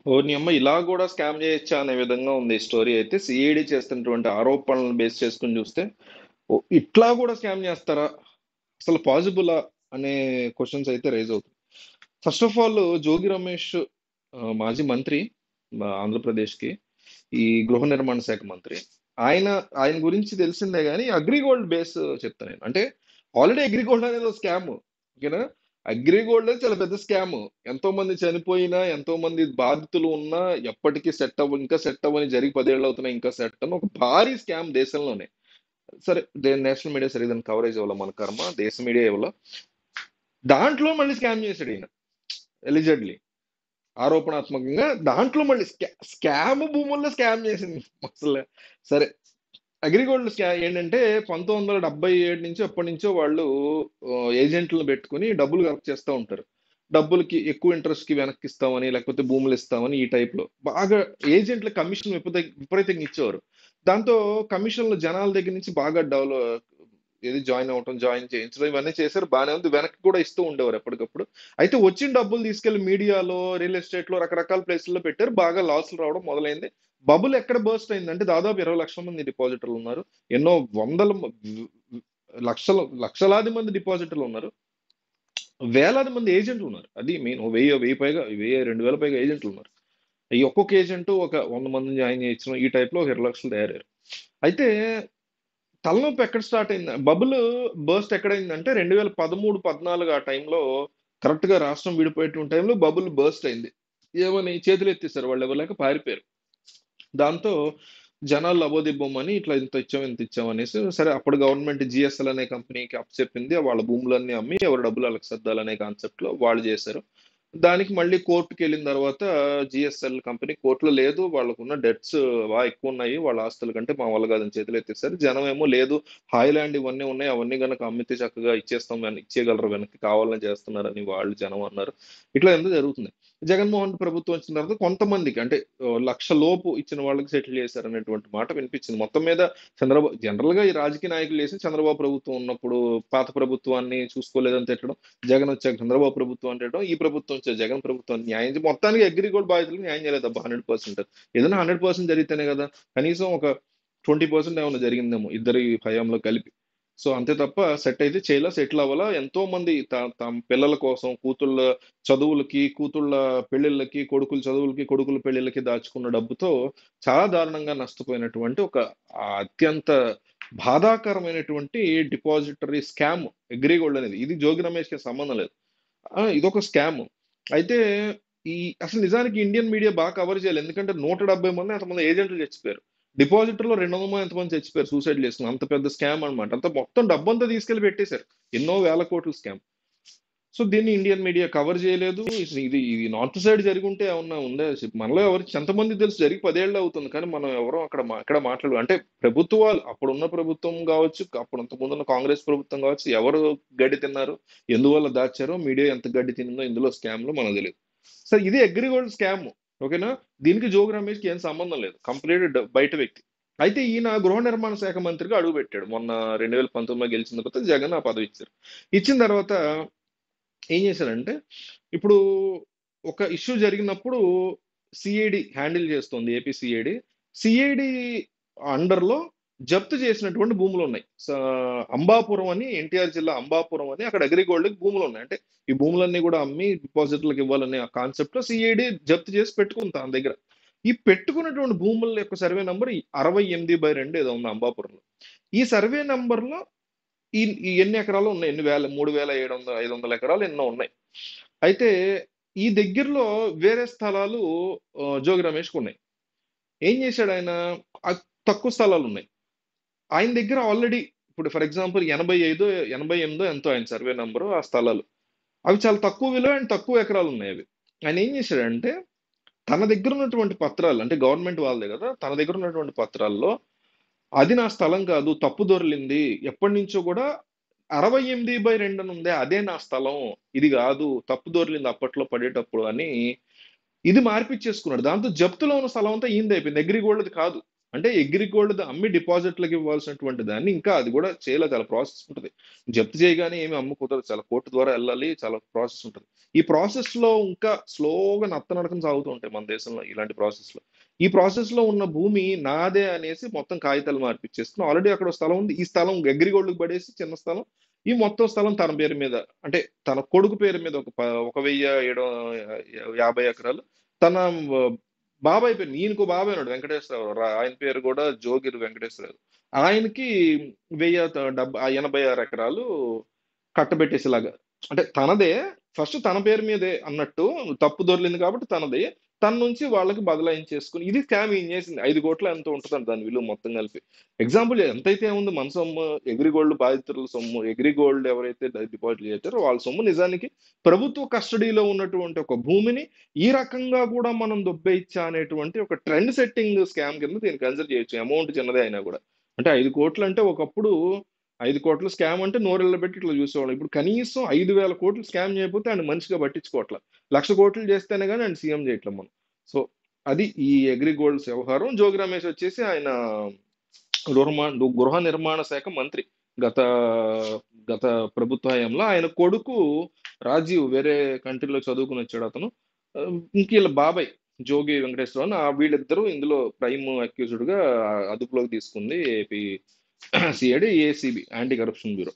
ఓ నీ అమ్మ ఇలా కూడా స్కామ్ చేయొచ్చా అనే విధంగా ఉంది ఈ స్టోరీ అయితే. సిఐడి చేస్తున్నటువంటి ఆరోపణలను బేస్ చేసుకుని చూస్తే ఓ ఇట్లా కూడా స్కామ్ చేస్తారా, అసలు పాసిబులా అనే క్వశ్చన్స్ అయితే రైజ్ అవుతాయి. First of all Jogi Ramesh మాజీ మంత్రి ఆంధ్రప్రదేశ్కి, ఈ గృహ నిర్మాణ శాఖ మంత్రి. ఆయన ఆయన గురించి తెలిసిందే కానీ అగ్రిగోల్డ్ బేస్ చెప్తాను నేను. అంటే ఆల్రెడీ అగ్రిగోల్డ్ అనేది స్కామ్, ఓకేనా. అగ్రిగోల్డ్ అనేది చాలా పెద్ద స్కామ్. ఎంతో మంది చనిపోయినా, ఎంతో మంది బాధితులు ఉన్నా, ఎప్పటికీ సెట్ అవ్వ ఇంకా సెట్ అవ్వని జరిగి 10 ఏళ్ళు అవుతున్నా ఇంకా సెట్ అవ్వని ఒక భారీ స్కామ్ దేశంలోనే. సరే, నేషనల్ మీడియా సరిగ్గా కవరేజ్ ఇవ్వాలి, మన కర్మ, దేశ మీడియా ఇవ్వాలి. దాంట్లో మళ్ళీ స్కామ్ చేశాడు ఈయన, ఎలిజెడ్లీ, ఆరోపణాత్మకంగా. దాంట్లో మళ్ళీ స్కామ్ భూముల్లో స్కామ్ చేసింది అసలు. సరే, అగ్రిగోల్డ్ ఏంటంటే 1977 నుంచి ఎప్పటి నుంచో వాళ్ళు ఏజెంట్లను పెట్టుకుని డబ్బులు కలెక్ట్ చేస్తూ ఉంటారు. డబ్బులకి ఎక్కువ ఇంట్రెస్ట్ కి వెనక్కి ఇస్తామని, లేకపోతే భూములు ఇస్తామని, ఈ టైప్ లో బాగా ఏజెంట్ల కమిషన్ విపరీతంగా ఇచ్చేవారు. దాంతో కమిషన్లు జనాల దగ్గర నుంచి బాగా డెవలప్, ఏది జాయిన్ అవ్వటం, జాయిన్ చేయించడం, ఇవన్నీ చేశారు. బాగానే ఉంది, వెనక్కి కూడా ఇస్తూ ఉండేవారు ఎప్పటికప్పుడు. అయితే వచ్చిన డబ్బులు తీసుకెళ్లి మీడియాలో, రియల్ ఎస్టేట్ లో, రకరకాల ప్లేసుల్లో పెట్టారు. బాగా లాసులు రావడం మొదలైంది. బబుల్ ఎక్కడ బర్స్ట్ అయిందంటే దాదాపు 20 లక్షల మంది డిపాజిటర్లు ఉన్నారు. ఎన్నో వందల లక్షలాది మంది డిపాజిటర్లు ఉన్నారు. వేలాది మంది ఏజెంట్లు ఉన్నారు. అది మెయిన్. 1000 పైగా, 2000 పైగా ఏజెంట్లు ఉన్నారు. ఈ ఒక్కొక్క ఏజెంట్ ఒక 100 మందిని జాయిన్ చేయించడం, ఈ టైప్ లో ఒక 20 లక్షలు తయారయ్యారు. అయితే తలనొప్పి ఎక్కడ స్టార్ట్ అయింది, బబుల్ బర్స్ట్ ఎక్కడైందంటే 2013-14 ఆ టైంలో, కరెక్ట్ గా రాష్ట్రం విడిపోయేటువంటి టైంలో బబుల్ బర్స్ట్ అయింది. ఏమని చేతులు ఎత్తేసారు, వాళ్ళు ఎవరు పారిపోయారు. దాంతో జనాలు లబోదిబ్బమని ఇట్లా ఇంత ఇచ్చాం ఇంత ఇచ్చాం అనేసి, సరే అప్పుడు గవర్నమెంట్ జిఎస్ఎల్ అనే కంపెనీకి అప్పచెప్పింది. వాళ్ళ భూములన్నీ అమ్మి ఎవరు డబ్బులు వాళ్ళకి సర్దాలనే కాన్సెప్ట్ లో వాళ్ళు చేశారు. దానికి మళ్ళీ కోర్టుకి వెళ్ళిన తర్వాత జిఎస్ఎల్ కంపెనీ కోర్టులో లేదు, వాళ్ళకున్న డెట్స్ బాగా ఎక్కువ ఉన్నాయి, వాళ్ళ ఆస్తుల కంటే మా వాళ్ళు కాదని చేతులు ఎత్తేసారు. జనం ఏమో లేదు, హాయిలాండ్ ఇవన్నీ ఉన్నాయి, అవన్నీ కనుక అమ్మితే చక్కగా ఇచ్చేస్తాం, ఇచ్చేయగలరు, వెనక్కి కావాలని చేస్తున్నారని వాళ్ళు జనం అన్నారు. ఇట్లా ఎంత జరుగుతుంది. జగన్మోహన్ ప్రభుత్వం వచ్చిన తర్వాత కొంతమందికి, అంటే లక్ష లోపు ఇచ్చిన వాళ్ళకి సెటిల్ చేశారు అనేటువంటి మాట వినిపించింది. మొత్తం మీద చంద్రబాబు, జనరల్ గా ఈ రాజకీయ నాయకులు చేసి, చంద్రబాబు ప్రభుత్వం ఉన్నప్పుడు పాత ప్రభుత్వాన్ని చూసుకోలేదని తిట్టడం, జగన్ వచ్చాక చంద్రబాబు ప్రభుత్వం అంటే ఈ ప్రభుత్వం వచ్చే జగన్ ప్రభుత్వం న్యాయం మొత్తానికి అగ్రిగోల్డ్ బాధితులకు న్యాయం చేయలేదబ్బా 100%. ఏదైనా 100% జరిగితేనే కదా, కనీసం ఒక 20% ఏమైనా జరిగిందేమో ఇద్దరి హయాంలో కలిపి. సో అంతే తప్ప సెట్ అయితే చేయలా, సెటిల్ అవ్వాలా. ఎంతో మంది తమ పిల్లల కోసం, కూతుళ్ళ చదువులకి, కూతుళ్ళ పెళ్లిళ్ళకి, కొడుకుల చదువులకి, కొడుకుల పెళ్లిళ్ళకి దాచుకున్న డబ్బుతో చాలా దారుణంగా నష్టపోయినటువంటి ఒక అత్యంత బాధాకరమైనటువంటి డిపాజిటరీ స్కామ్ అగ్రిగోల్డ్ అనేది. ఇది జోగి రమేష్ కి సంబంధం లేదు, ఇదొక స్కామ్. అయితే ఈ అసలు నిజానికి ఇండియన్ మీడియా బాగా కవర్ చేయాలి, ఎందుకంటే 170 మంది అంతమంది ఏజెంట్లు చచ్చిపోయారు. డిపాజిటర్ లో 200 మంది ఎంతమంది చచ్చిపోయారు సూసైడ్ చేసుకుని. అంత పెద్ద స్కామ్ అన్నమాట. అంత మొత్తం డబ్బంతా తీసుకెళ్లి పెట్టేశారు, ఎన్నో వేల కోట్ల స్కామ్. సో దీన్ని ఇండియన్ మీడియా కవర్ చేయలేదు. ఇది నార్త్ సైడ్ జరిగి ఉంటే ఏమన్నా ఉందా మనలో ఎవరికి ఎంతమంది తెలుసు, జరిగి 10 ఏళ్ళు అవుతుంది, కానీ మనం ఎవరో అక్కడ మాట్లాడు అంటే ప్రభుత్వాలు, అప్పుడున్న ప్రభుత్వం కావచ్చు, అప్పుడు అంత ముందున్న కాంగ్రెస్ ప్రభుత్వం కావచ్చు, ఎవరు గడ్డి తిన్నారు, ఎందువల్ల దాచారో, మీడియా ఎంత గడ్డి తిందో ఇందులో స్కామ్ లో మనకు తెలియదు. సో ఇది అగ్రిగోల్డ్ స్కామ్, ఓకేనా. దీనికి జోగి రమేష్ కి ఏం సంబంధం లేదు, కంప్లీట్ బయట వ్యక్తి. అయితే ఈయన గృహ నిర్మాణ శాఖ మంత్రిగా అడుగు పెట్టాడు మొన్న 2019 గెలిచిన తర్వాత. జగన్ ఆ పదవి ఇచ్చారు. ఇచ్చిన తర్వాత ఏం చేశారంటే, ఇప్పుడు ఒక ఇష్యూ జరిగినప్పుడు సిఐడి హ్యాండిల్ చేస్తుంది, ఏపీ సిఐడి. సిఐడి అండర్ లో జప్తు చేసినటువంటి భూములు ఉన్నాయి. అంబాపురం అని, ఎన్టీఆర్ జిల్లా అంబాపురం అని, అక్కడ అగ్రిగోల్డ్ భూములు ఉన్నాయి. అంటే ఈ భూములన్నీ కూడా అమ్మి డిపాజిట్లకు ఇవ్వాలనే ఆ కాన్సెప్ట్ లో సిఐడి జప్తు చేసి పెట్టుకుంది తన దగ్గర. ఈ పెట్టుకున్నటువంటి భూముల యొక్క సర్వే నంబర్ 68/2 ఏదో ఉంది అంబాపురంలో. ఈ సర్వే నంబర్ లో ఈ ఎన్ని ఎకరాలు ఉన్నాయి, ఎన్ని వేల, 3700 500 ఎకరాలు ఎన్నో ఉన్నాయి. అయితే ఈ దగ్గరలో వేరే స్థలాలు జోగి రమేష్కి ఉన్నాయి. ఏం చేశాడు ఆయన, ఆ తక్కువ స్థలాలు ఉన్నాయి ఆయన దగ్గర ఆల్రెడీ. ఇప్పుడు ఫర్ ఎగ్జాంపుల్ 85 88 ఎంతో ఆయన సర్వే నంబరు, ఆ స్థలాలు అవి చాలా తక్కువ విలువ అండ్ తక్కువ ఎకరాలు ఉన్నాయి అవి. ఆయన ఏం చేశాడంటే, తన దగ్గర ఉన్నటువంటి పత్రాలు, అంటే గవర్నమెంట్ వాళ్ళదే కదా, తన దగ్గర ఉన్నటువంటి పత్రాల్లో అది నా స్థలం కాదు, తప్పు దొర్లింది, ఎప్పటి నుంచో కూడా 68/2 అని ఉందే, అదే నా స్థలం, ఇది కాదు, తప్పు దొర్లింది అప్పట్లో పడేటప్పుడు అని ఇది మార్పిచ్చేసుకున్నాడు. దాంతో జప్తులో ఉన్న స్థలం అంతా ఈంది అయిపోయింది, అగ్రిగోల్డ్ది కాదు. అంటే అగ్రిగోల్డ్ అమ్మి డిపాజిట్లకు ఇవ్వాల్సినటువంటి దాన్ని ఇంకా అది కూడా చేయలేదు, చాలా ప్రాసెస్ ఉంటుంది. జప్తు చేయగానే ఏమి అమ్ము కుదరదు, చాలా కోర్టు ద్వారా వెళ్ళాలి, చాలా ప్రాసెస్ ఉంటుంది. ఈ ప్రాసెస్ లో ఇంకా స్లోగా నత్తనడకన సాగుతూ ఉంటాయి మన దేశంలో ఇలాంటి ప్రాసెస్ లో. ఈ ప్రాసెస్ లో ఉన్న భూమి నాదే అనేసి మొత్తం కాగితాలు మార్పిచ్చేసుకుని ఆల్రెడీ అక్కడ ఒక స్థలం ఉంది, ఈ స్థలం అగ్రిగోల్డ్కి పడేసి చిన్న స్థలం, ఈ మొత్తం స్థలం తన పేరు మీద, అంటే తన కొడుకు పేరు మీద 1,750 ఎకరాలు, తన బాబాయ్ పేరు, ఈయనకు బాబాయ్ ఉన్నాడు వెంకటేశ్వరరావు, ఆయన పేరు కూడా జోగిరి వెంకటేశ్వరరావు. ఆయనకి 1,086 ఎకరాలు కట్టబెట్టేసేలాగా, అంటే తనదే, ఫస్ట్ తన పేరు మీదే అన్నట్టు, తప్పు దొర్లింది కాబట్టి తనదే, తన నుంచి వాళ్ళకి బదలాయించేసుకుని, ఇది స్కామ్ ఏం చేసింది. 5 కోట్ల ఎంత ఉంటుందండి దాని విలువ మొత్తం కలిపి. ఎగ్జాంపుల్ ఎంతైతే ఉంది మన సొమ్ము, అగ్రిగోల్డ్ బాధితుల సొమ్ము, అగ్రిగోల్డ్ ఎవరైతే డిపాజిట్ చేశారో వాళ్ళ సొమ్ము నిజానికి ప్రభుత్వ కస్టడీలో ఉన్నటువంటి ఒక భూమిని ఈ రకంగా కూడా మనం దొబ్బేయచ్చా అనేటువంటి ఒక ట్రెండ్ సెట్టింగ్ స్కామ్ కింద దీన్ని కన్సిడర్ చేయొచ్చు, అమౌంట్ చిన్నదే అయినా కూడా. అంటే 5 కోట్లు అంటే ఒకప్పుడు 5 కోట్ల స్కామ్ అంటే నోరెళ్ళ పెట్టి ఇట్లా చూసేవాళ్ళం. ఇప్పుడు కనీసం 5,000 కోట్లు స్కామ్ చేయకపోతే ఆయన మనిషిగా పట్టించుకోవట్ల. 1,00,000 కోట్లు చేస్తేనే కానీ ఆయన సీఎం చేయట్లేదు మనం. సో అది ఈ అగ్రిగోల్డ్స్ వ్యవహారం. జోగి రమేష్ వచ్చేసి ఆయన గృహ నిర్మాణ శాఖ మంత్రి. గత గత ప్రభుత్వ హయాంలో ఆయన కొడుకు రాజీవ్ వేరే కంట్రీలో చదువుకుని వచ్చాడు అతను. ఇంక వీళ్ళ బాబాయ్ జోగి వెంకటేశ్వరరావు అని, వీళ్ళిద్దరూ ఇందులో ప్రైమ్ అక్యూజ్డ్ గా అదుపులోకి తీసుకుంది AP CID, ACB, anti corruption bureau.